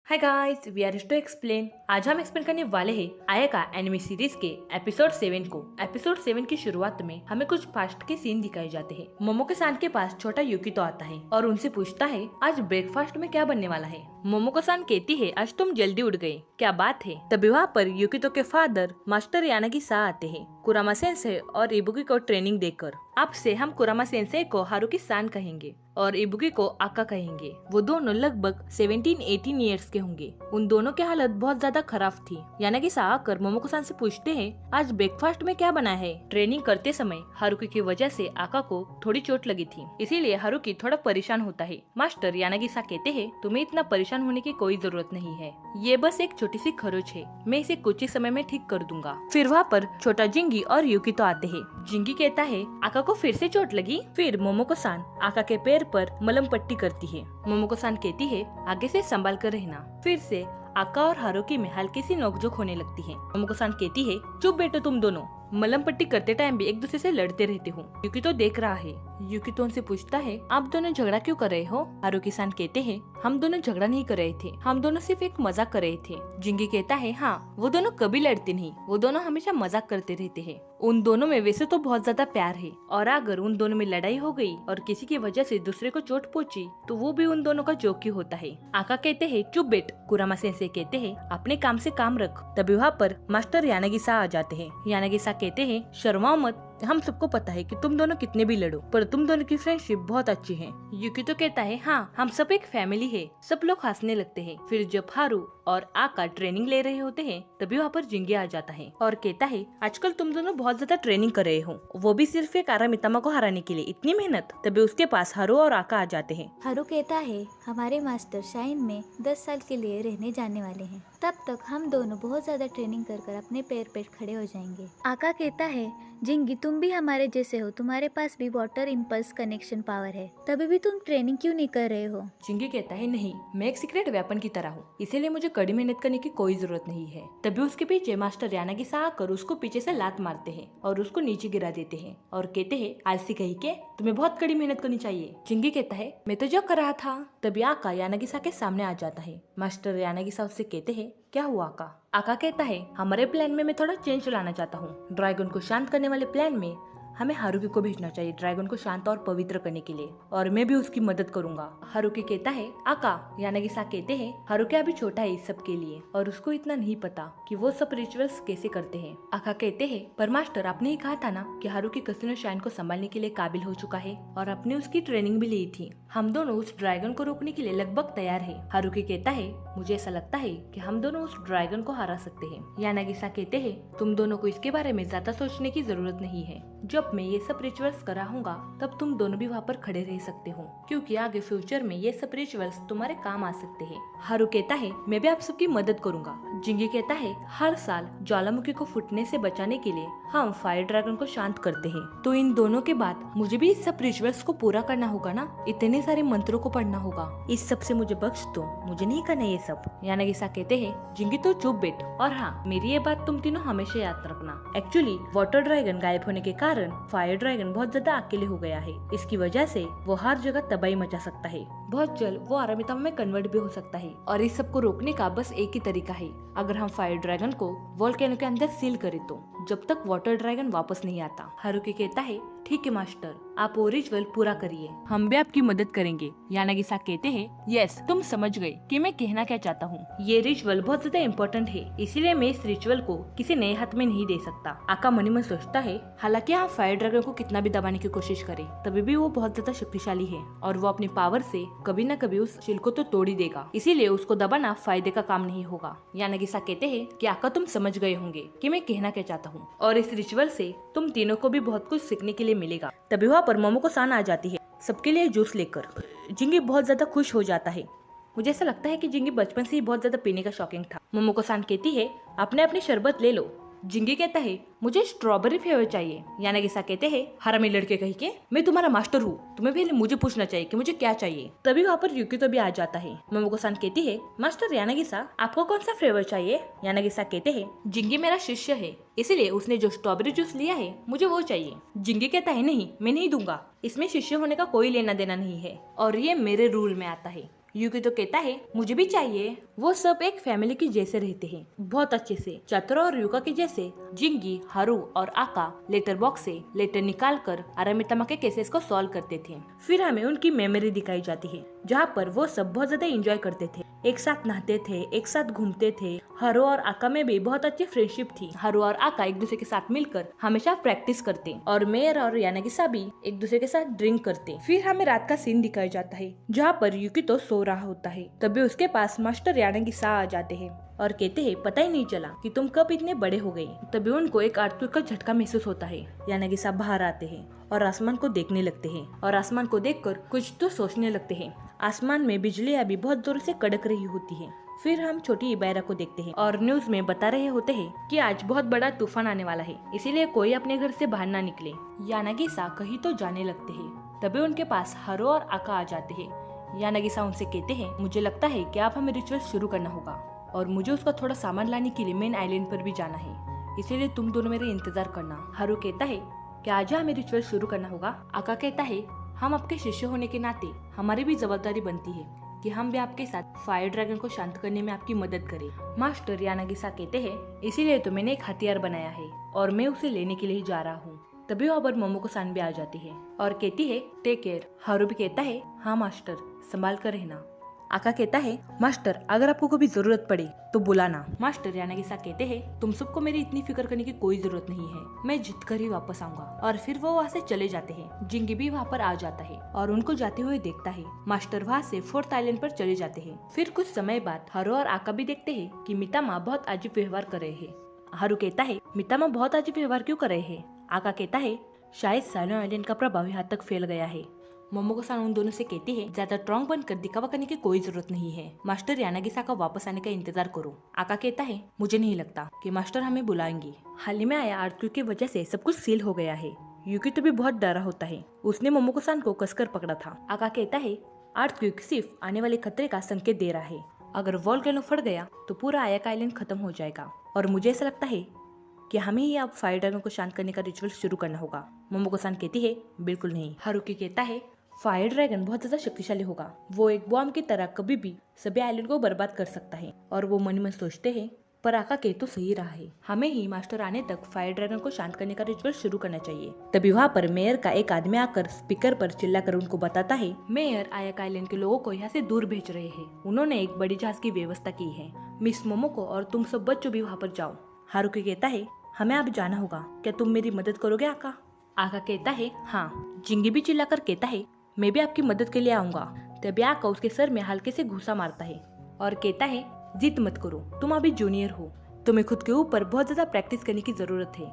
Hi guys, we are to explain. आज हम explain करने वाले हैं आया एनिमे सीरीज के एपिसोड 7 को। एपिसोड 7 की शुरुआत में हमें कुछ फास्ट के सीन दिखाए जाते हैं। मोमोको सान के पास छोटा युकितो आता है और उनसे पूछता है आज ब्रेकफास्ट में क्या बनने वाला है। मोमोको सान कहती है आज तुम जल्दी उठ गए, क्या बात है। तभी वहाँ पर युकितो के फादर मास्टर यानागी सा आते हैं कुरामा सेंसे और इबुकी को ट्रेनिंग देकर। अब से हम कुरामा सेंसे को हारुकी सान कहेंगे और इबुकी को आका कहेंगे। वो दोनों लगभग 17-18 इयर्स के होंगे। उन दोनों की हालत बहुत ज्यादा खराब थी। यानागी सा आकर मोमोको सान से पूछते हैं आज ब्रेकफास्ट में क्या बना है। ट्रेनिंग करते समय हारुकी की वजह से आका को थोड़ी चोट लगी थी, इसीलिए हारुकी थोड़ा परेशान होता है। मास्टर यानागी सा कहते हैं तुम्हें इतना परेशान होने की कोई जरूरत नहीं है, ये बस एक छोटी सी खरोच है, मैं इसे कुछ ही समय में ठीक कर दूंगा। फिर वहाँ पर छोटा जिंगी और युकितो आते हैं। जिंगी कहता है आका को फिर से चोट लगी। फिर मोमोको सान आका के पैर पर मलम पट्टी करती है। मोमोको सान कहती है आगे से संभाल कर रहना। फिर से आका और हारुकी में हल्की सी नोकझोंक होने लगती है। मोमोको सान कहती है चुप बैठो तुम दोनों, मलम पट्टी करते टाइम भी एक दूसरे से लड़ते रहते हो। युकितो देख रहा है। युकितो उनसे पूछता है आप दोनों झगड़ा क्यों कर रहे हो। हारुकी सान कहते हैं हम दोनों झगड़ा नहीं कर रहे थे, हम दोनों सिर्फ एक मजाक कर रहे थे। जिंगी कहता है हाँ, वो दोनों कभी लड़ते नहीं, वो दोनों हमेशा मजाक करते रहते हैं। उन दोनों में वैसे तो बहुत ज्यादा प्यार है, और अगर उन दोनों में लड़ाई हो गई और किसी की वजह से दूसरे को चोट पहुंची तो वो भी उन दोनों का जोक ही होता है। आका कहते हैं चुप बैठ। कुरामा सेंसे कहते हैं अपने काम से काम रख। तभी वहाँ पर मास्टर यानागी सा आ जाते हैं। यानागी सा कहते हैं शर्माओ मत, हम सबको पता है कि तुम दोनों कितने भी लड़ो पर तुम दोनों की फ्रेंडशिप बहुत अच्छी है। युकितो कहता है हाँ, हम सब एक फैमिली है। सब लोग हंसने लगते हैं। फिर जब हारू और आका ट्रेनिंग ले रहे होते हैं तभी वहाँ पर जिंगी आ जाता है और कहता है आजकल तुम दोनों बहुत ज्यादा ट्रेनिंग कर रहे हो, वो भी सिर्फ एक आरामितामा को हराने के लिए, इतनी मेहनत। तभी उसके पास हारू और आका आ जाते हैं। हारू कहता है हमारे मास्टर शाइन में 10 साल के लिए रहने जाने वाले हैं, तब तक हम दोनों बहुत ज्यादा ट्रेनिंग कर अपने पैर पे खड़े हो जाएंगे। आका कहता है जिंगी तुम भी हमारे जैसे हो, तुम्हारे पास भी वाटर इम्पल्स कनेक्शन पावर है, तभी भी तुम ट्रेनिंग क्यों नहीं कर रहे हो। जिंगी कहता है नहीं, मैं एक सीक्रेट वेपन की तरह हूँ, इसीलिए मुझे कड़ी मेहनत करने की कोई जरूरत नहीं है। तभी उसके पीछे मास्टर यानागी सा आकर उसको पीछे से लात मारते हैं और उसको नीचे गिरा देते हैं और कहते हैं आलसी कहीं के, तुम्हें बहुत कड़ी मेहनत करनी चाहिए। जिंगी कहता है मैं तो जो कर रहा था। तभी आका यानागी सा के सामने आ जाता है। मास्टर यानागी सा उससे कहते हैं क्या हुआ आका। आका कहता है हमारे प्लान में मैं थोड़ा चेंज लाना चाहता हूँ। ड्रैगन को शांत करने वाले प्लान में हमें हारुकी को भेजना चाहिए ड्रैगन को शांत और पवित्र करने के लिए, और मैं भी उसकी मदद करूंगा। हारुकी कहता है आका। यानागी सा कहते हैं हारुकी अभी छोटा है इस सब के लिए और उसको इतना नहीं पता कि वो सब रिचुअल्स कैसे करते हैं। आका कहते हैं पर मास्टर आपने ही कहा था ना कि हारुकी कसिनो शाइन को संभालने के लिए काबिल हो चुका है और आपने उसकी ट्रेनिंग भी ली थी। हम दोनों उस ड्रैगन को रोकने के लिए लगभग तैयार है। हारुकी कहता है मुझे ऐसा लगता है कि हम दोनों उस ड्रैगन को हरा सकते हैं। यानागी सा कहते हैं तुम दोनों को इसके बारे में ज्यादा सोचने की जरूरत नहीं है। जब मैं ये सब रिचुअल्स कराऊंगा तब तुम दोनों भी वहाँ पर खड़े रह सकते हो, क्योंकि आगे फ्यूचर में ये सब रिचुअल्स तुम्हारे काम आ सकते हैं। हारू कहता है मैं भी आप सबकी मदद करूंगा। जिंगी कहता है हर साल ज्वालामुखी को फूटने से बचाने के लिए हम फायर ड्रैगन को शांत करते हैं, तो इन दोनों के बाद मुझे भी इस सब रिचुअल्स को पूरा करना होगा ना, इतने सारे मंत्रों को पढ़ना होगा। इस सब से मुझे बख्श दो, मुझे नहीं करना ये सब। यानागी सा कहते हैं जिंगी तो चुप बैठ, और हाँ मेरी ये बात तुम तीनों हमेशा याद रखना। एक्चुअली वाटर ड्रैगन गायब होने के कारण फायर ड्रैगन बहुत ज्यादा अकेले हो गया है। इसकी वजह से वो हर जगह तबाही मचा सकता है। बहुत जल्द वो आरामितामा में कन्वर्ट भी हो सकता है, और इस सब को रोकने का बस एक ही तरीका है, अगर हम फायर ड्रैगन को वोल्केनो के अंदर सील करें तो, जब तक वाटर ड्रैगन वापस नहीं आता। हारुकी कहता है ठीक है मास्टर, आप वो रिचुअल पूरा करिए, हम भी आपकी मदद करेंगे। यानागी सा कहते हैं यस, तुम समझ गए कि मैं कहना क्या चाहता हूँ। ये रिचुअल बहुत ज्यादा इम्पोर्टेंट है, इसीलिए मैं इस रिचुअल को किसी नए हाथ में नहीं दे सकता। आका मन में सोचता है हालांकि हम फायर ड्रैगन को कितना भी दबाने की कोशिश करें तभी भी वो बहुत ज्यादा शक्तिशाली है और वो अपनी पावर से कभी न कभी उस शील को तो तोड़ ही देगा, इसीलिए उसको दबाना फायदे का काम नहीं होगा। यानागी सा कहते हैं कि आका तुम समझ गए होंगे कि मैं कहना क्या चाहता हूँ, और इस रिचुअल से तुम तीनों को भी बहुत कुछ सीखने के लिए मिलेगा। तभी वहाँ पर मोमोको सान आ जाती है सबके लिए जूस लेकर। जिंगी बहुत ज्यादा खुश हो जाता है। मुझे ऐसा लगता है कि जिंगी बचपन से ही बहुत ज्यादा पीने का शौकीन था। मोमोको सान कहती है अपने अपनी शरबत ले लो। जिंगी कहता है मुझे स्ट्रॉबेरी फ्लेवर चाहिए। यानागी सा कहते हैं हरामी लड़के कहीं के, मैं तुम्हारा मास्टर हूँ, तुम्हें पहले मुझे पूछना चाहिए कि मुझे क्या चाहिए। तभी वहाँ पर युकितो भी आ जाता है। मोमोको सान कहती है मास्टर यानागी सा आपको कौन सा फ्लेवर चाहिए। यानागी सा कहते हैं जिंगी मेरा शिष्य है, इसीलिए उसने जो स्ट्रॉबेरी जूस लिया है मुझे वो चाहिए। जिंगी कहता है नहीं, मैं नहीं दूंगा, इसमें शिष्य होने का कोई लेना देना नहीं है और ये मेरे रूल में आता है। यूकी तो कहता है मुझे भी चाहिए। वो सब एक फैमिली के जैसे रहते हैं, बहुत अच्छे से। चतुरा और यूका के जैसे जिंगी, हारू और आका लेटर बॉक्स से लेटर निकाल कर आरामितामा के केसेस को सॉल्व करते थे। फिर हमें उनकी मेमोरी दिखाई जाती है, जहाँ पर वो सब बहुत ज्यादा एंजॉय करते थे, एक साथ नहाते थे, एक साथ घूमते थे। हारू और आका में भी बहुत अच्छी फ्रेंडशिप थी। हारू और आका एक दूसरे के साथ मिलकर हमेशा प्रैक्टिस करते और मेयर और यानागिसा भी एक दूसरे के साथ ड्रिंक करते। फिर हमें रात का सीन दिखाया जाता है, जहाँ पर यूकी तो सो रहा होता है। तभी उसके पास मास्टर यानागिसा आ जाते हैं और कहते हैं पता ही नहीं चला कि तुम कब इतने बड़े हो गए। तभी उनको एक अर्थक्वेक का झटका महसूस होता है। यानागिसा बाहर आते हैं और आसमान को देखने लगते हैं और आसमान को देखकर कुछ तो सोचने लगते हैं। आसमान में बिजली अभी बहुत जोर से कड़क रही होती है। फिर हम छोटी इबायरा को देखते हैं और न्यूज में बता रहे होते हैं कि आज बहुत बड़ा तूफान आने वाला है, इसीलिए कोई अपने घर से बाहर ना निकले। यानागिसा कहीं तो जाने लगते हैं। तभी उनके पास हारू और आका आ जाते हैं। यानागिसा उनसे कहते हैं मुझे लगता है कि आप हमें रिचुअल शुरू करना होगा और मुझे उसका थोड़ा सामान लाने के लिए मेन आइलैंड पर भी जाना है, इसीलिए तुम दोनों मेरे इंतजार करना। हारू कहता है कि आज हमें रिचुअल शुरू करना होगा। आका कहता है हम आपके शिष्य होने के नाते हमारी भी जवाबदारी बनती है कि हम भी आपके साथ फायर ड्रैगन को शांत करने में आपकी मदद करें। मास्टर यानागिसा कहते हैं इसीलिए तो मैंने एक हथियार बनाया है और मैं उसे लेने के लिए जा रहा हूँ। तभी वहाँ मोमोको सान भी आ जाती है और कहती है टेक केयर। हारू भी कहता है हाँ मास्टर, संभाल कर रहना। आका कहता है मास्टर अगर आपको कभी जरूरत पड़े तो बुलाना। मास्टर यानागिसा कहते हैं तुम सबको मेरी इतनी फिक्र करने की कोई जरूरत नहीं है, मैं जीत कर ही वापस आऊंगा। और फिर वो वहाँ से चले जाते हैं। जिंगी भी वहाँ पर आ जाता है और उनको जाते हुए देखता है। मास्टर वहाँ से 4th आइलैंड पर चले जाते हैं। फिर कुछ समय बाद हारू और आका भी देखते हैं कि मितामा बहुत अजीब व्यवहार कर रहे हैं। हारू कहता है मितामा बहुत अजीब व्यवहार क्यों कर रहे हैं। आका कहता है शायद साइलेंट आइलैंड का प्रभाव यहाँ तक फैल गया है। मोमोको सान उन दोनों से कहती है ज्यादा स्ट्रॉन्ग बनकर दिखावा करने की कोई जरूरत नहीं है, मास्टर यानागिसा का वापस आने का इंतजार करो। आका कहता है मुझे नहीं लगता कि मास्टर हमें बुलाएंगे। हाल ही में आया अर्थक्वेक की वजह से सब कुछ सील हो गया है। यूकी तो भी बहुत डरा होता है, उसने मोमोको सान को कसकर पकड़ा था। आका कहता है अर्थक्वेक सिर्फ आने वाले खतरे का संकेत दे रहा है, अगर वोल्केनो फट गया तो पूरा आयाका आइलैंड खत्म हो जाएगा और मुझे ऐसा लगता है कि हमें ही अब फायर ड्रैगन को शांत करने का रिचुअल शुरू करना होगा। मोमोको सान कहती है बिल्कुल नहीं। हारुकी कहता है फायर ड्रैगन बहुत ज्यादा शक्तिशाली होगा, वो एक बॉम्ब की तरह कभी भी सभी आइलैंड को बर्बाद कर सकता है। और वो मन में सोचते हैं पर आका कह तो सही रहा है, हमें ही मास्टर आने तक फायर ड्रैगन को शांत करने का रिचुअल शुरू करना चाहिए। तभी वहाँ पर मेयर का एक आदमी आकर स्पीकर पर चिल्लाकर उनको बताता है मेयर आयाका आइलैंड के लोगों को यहाँ से दूर भेज रहे हैं, उन्होंने एक बड़ी जहाज की व्यवस्था की है। मिस मोमोको और तुम सब बच्चों भी वहाँ पर जाओ। हारुकी कहता है हमें अब जाना होगा, क्या तुम मेरी मदद करोगे आका? आका कहता है हाँ। जिंगी भी चिल्लाकर कहता है मैं भी आपकी मदद के लिए आऊंगा। तभी आका उसके सर में हल्के से घूसा मारता है और कहता है जिद मत करो, तुम अभी जूनियर हो, तुम्हें खुद के ऊपर बहुत ज्यादा प्रैक्टिस करने की जरूरत है।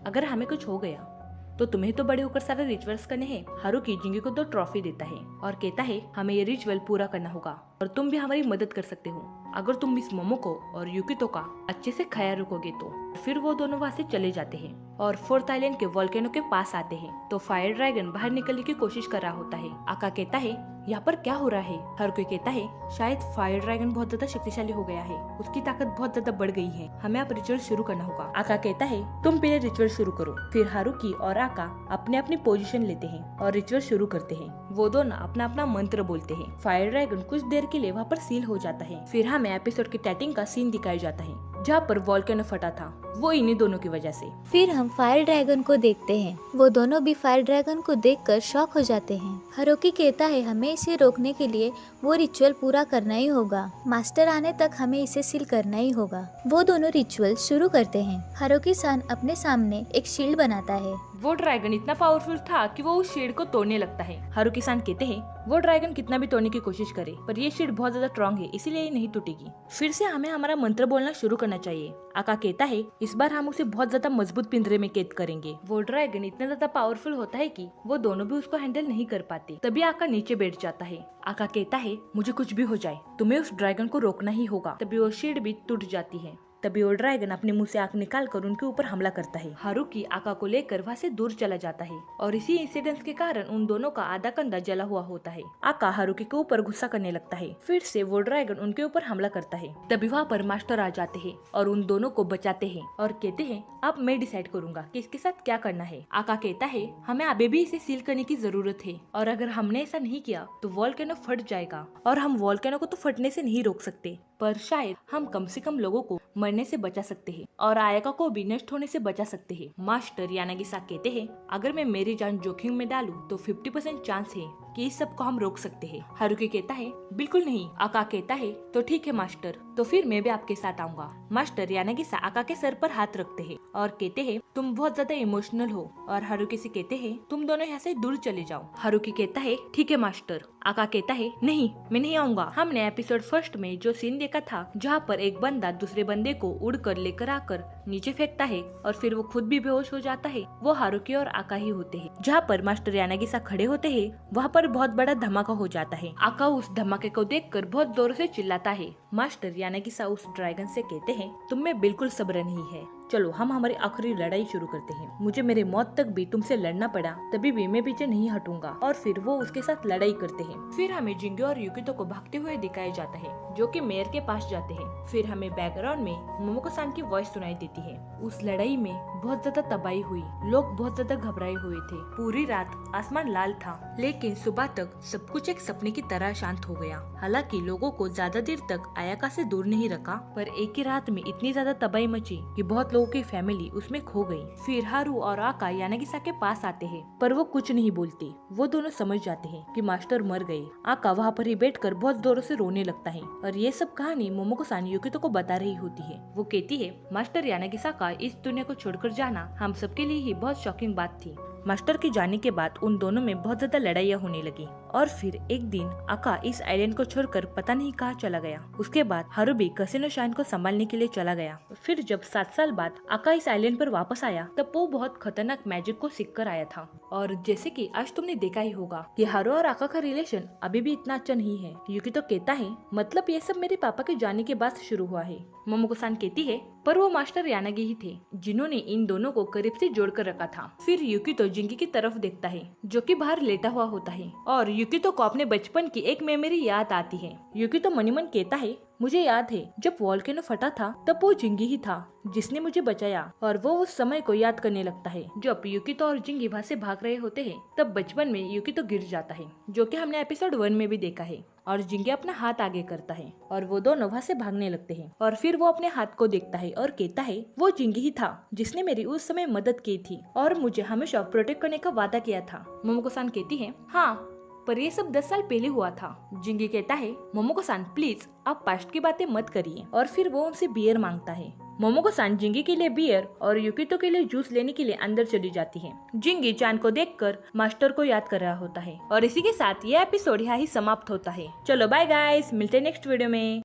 अगर हमें कुछ हो गया तो तुम्हें तो बड़े होकर सारे रिचुअल्स करने हैं। हारुकी जिंगी को 2 ट्रॉफी देता है और कहता है हमें ये रिचुअल पूरा करना होगा और तुम भी हमारी मदद कर सकते हो अगर तुम मिस मोमोको और युकितो का अच्छे से ख्याल रखोगे तो। फिर वो दोनों वहाँ से चले जाते हैं और 4th आइलैंड के वोल्केनो के पास आते हैं तो फायर ड्रैगन बाहर निकलने की कोशिश कर रहा होता है। आका कहता है यहाँ पर क्या हो रहा है? हारुकी कहता है शायद फायर ड्रैगन बहुत ज्यादा शक्तिशाली हो गया है, उसकी ताकत बहुत ज्यादा बढ़ गई है, हमें अब रिचुअल शुरू करना होगा। आका कहता है तुम पहले रिचुअल शुरू करो। फिर हारुकी और आका अपने अपनी पोजीशन लेते हैं और रिचुअल शुरू करते हैं। वो दोनों अपना अपना मंत्र बोलते हैं। फायर ड्रैगन कुछ देर के लिए वहाँ पर सील हो जाता है। फिर हमें एपिसोड की स्टार्टिंग का सीन दिखाया जाता है जहाँ पर वोल्केनो फटा था, वो इन्हीं दोनों की वजह से। फिर हम फायर ड्रैगन को देखते हैं, वो दोनों भी फायर ड्रैगन को देखकर शॉक हो जाते हैं। हारुकी कहता है हमें इसे रोकने के लिए वो रिचुअल पूरा करना ही होगा, मास्टर आने तक हमें इसे सील करना ही होगा। वो दोनों रिचुअल शुरू करते हैं। हारुकी सान अपने सामने एक शील्ड बनाता है। वो ड्रैगन इतना पावरफुल था कि वो उस शील्ड को तोड़ने लगता है। हारुकी सान कहते हैं वो ड्रैगन कितना भी तोड़ने की कोशिश करे पर ये शील्ड बहुत ज्यादा स्ट्रॉन्ग है, इसीलिए ये नहीं टूटेगी। फिर से हमें हमारा मंत्र बोलना शुरू करना चाहिए। आका कहता है इस बार हम उसे बहुत ज्यादा मजबूत पिंजरे में कैद करेंगे। वो ड्रैगन इतना ज्यादा पावरफुल होता है कि वो दोनों भी उसको हैंडल नहीं कर पाते। तभी आका नीचे बैठ जाता है। आका कहता है मुझे कुछ भी हो जाए तुम्हें उस ड्रैगन को रोकना ही होगा। तभी वो शील्ड भी टूट जाती है तभी वो ड्रैगन अपने मुंह से आग निकाल कर उनके ऊपर हमला करता है। हारुकी आका को लेकर वहाँ से दूर चला जाता है और इसी इंसिडेंट के कारण उन दोनों का आधा कंधा जला हुआ होता है। आका हारुकी के ऊपर गुस्सा करने लगता है। फिर से वो ड्रैगन उनके ऊपर हमला करता है। तभी वहाँ पर मास्टर आ जाते हैं और उन दोनों को बचाते हैं और कहते हैं अब मैं डिसाइड करूंगा कि इसके साथ क्या करना है। आका कहता है हमें अभी भी इसे सील करने की जरूरत है और अगर हमने ऐसा नहीं किया तो वोल्केनो फट जाएगा और हम वोल्केनो को तो फटने से नहीं रोक सकते, पर शायद हम कम से कम लोगों को मरने से बचा सकते हैं और आयका को भी नष्ट होने से बचा सकते हैं। मास्टर यानागिसा कहते हैं अगर मैं मेरी जान जोखिम में डालूं तो 50% चांस है कि इस सब को हम रोक सकते हैं। हारुकी कहता है बिल्कुल नहीं। आका कहता है तो ठीक है मास्टर, तो फिर मैं भी आपके साथ आऊंगा। मास्टर यानागिसा आका के सर पर हाथ रखते हैं और कहते हैं तुम बहुत ज्यादा इमोशनल हो और हारुकी से कहते हैं तुम दोनों यहाँ से दूर चले जाओ। हारुकी कहता है ठीक है मास्टर। आका कहता है नहीं मैं नहीं आऊंगा। हमने एपिसोड फर्स्ट में जो सीन देखा था जहाँ पर एक बंदा दूसरे बंदे को उड़ कर लेकर आकर नीचे फेंकता है और फिर वो खुद भी बेहोश हो जाता है, वो हारुकी और आका ही होते हैं। जहाँ पर मास्टर यानागिसा खड़े होते हैं वहाँ पर बहुत बड़ा धमाका हो जाता है। आका उस धमाके को देखकर बहुत जोर से चिल्लाता है। मास्टर यानागिसा उस ड्रैगन से कहते हैं तुम में बिल्कुल सब्र नहीं है, चलो हम हमारी आखिरी लड़ाई शुरू करते हैं। मुझे मेरे मौत तक भी तुमसे लड़ना पड़ा तभी भी मैं पीछे नहीं हटूंगा। और फिर वो उसके साथ लड़ाई करते हैं। फिर हमें जिंगी और युकितो को भागते हुए दिखाया जाता है जो कि मेयर के पास जाते हैं। फिर हमें बैकग्राउंड में मोमोको-सान की वॉइस सुनाई देती है। उस लड़ाई में बहुत ज्यादा तबाही हुई, लोग बहुत ज्यादा घबराए हुए थे। पूरी रात आसमान लाल था लेकिन सुबह तक सब कुछ एक सपने की तरह शांत हो गया। हालांकि लोगों को ज्यादा देर तक आयाका से दूर नहीं रखा, पर एक ही रात में इतनी ज्यादा तबाही मची कि बहुत लोगों की फैमिली उसमें खो गई। फिर हारू और आका यानागिसा के पास आते हैं पर वो कुछ नहीं बोलते। वो दोनों समझ जाते हैं कि मास्टर मर गए। आका वहाँ पर ही बैठकर बहुत जोरों से रोने लगता है और ये सब कहानी मोमोको-सान युकितो को बता रही होती है। वो कहती है मास्टर यानागिसा का इस दुनिया को छोड़कर जाना हम सबके लिए ही बहुत शॉकिंग बात थी। मास्टर के जाने के बाद उन दोनों में बहुत ज्यादा लड़ाइयाँ होने लगी और फिर एक दिन आका इस आइलैंड को छोड़कर पता नहीं कहाँ चला गया। उसके बाद हारुबी कैसिनो शाइन को संभालने के लिए चला गया। फिर जब 7 साल बाद आका इस आइलैंड पर वापस आया तब वो बहुत खतरनाक मैजिक को सीख कर आया था। और जैसे कि आज तुमने देखा ही होगा कि हारू और आका का रिलेशन अभी भी इतना अच्छा नहीं है। युकितो कहता है मतलब ये सब मेरे पापा के जाने के बाद शुरू हुआ है। मोमोको-सान कहती है पर वो मास्टर यानागी ही थे जिन्होंने इन दोनों को करीब से जोड़कर रखा था। फिर युकितो जिंगी की तरफ देखता है जो कि बाहर लेटा हुआ होता है और युकितो को अपने बचपन की एक मेमोरी याद आती है। युकितो मनी मन कहता है मुझे याद है जब वोल्केनो फटा था तब वो जिंगी ही था जिसने मुझे बचाया। और वो उस समय को याद करने लगता है जब युकितो और जिंगी वहाँ से भाग रहे होते हैं। तब बचपन में युकितो गिर जाता है जो कि हमने एपिसोड 1 में भी देखा है और जिंगी अपना हाथ आगे करता है और वो दोनों वहाँ से भागने लगते हैं। और फिर वो अपने हाथ को देखता है और कहता है वो जिंगी ही था जिसने मेरी उस समय मदद की थी और मुझे हमेशा प्रोटेक्ट करने का वादा किया था। मोमोको-सान कहती है हाँ पर ये सब 10 साल पहले हुआ था। जिंगी कहता है मोमोको-सान प्लीज आप पास्ट की बातें मत करिए। और फिर वो उनसे बियर मांगता है। मोमोको-सान जिंगी के लिए बियर और युकितो के लिए जूस लेने के लिए अंदर चली जाती है। जिंगी चांद को देखकर मास्टर को याद कर रहा होता है। और इसी के साथ ये एपिसोड यहाँ ही समाप्त होता है। चलो बाय गाइस, मिलते हैं नेक्स्ट वीडियो में।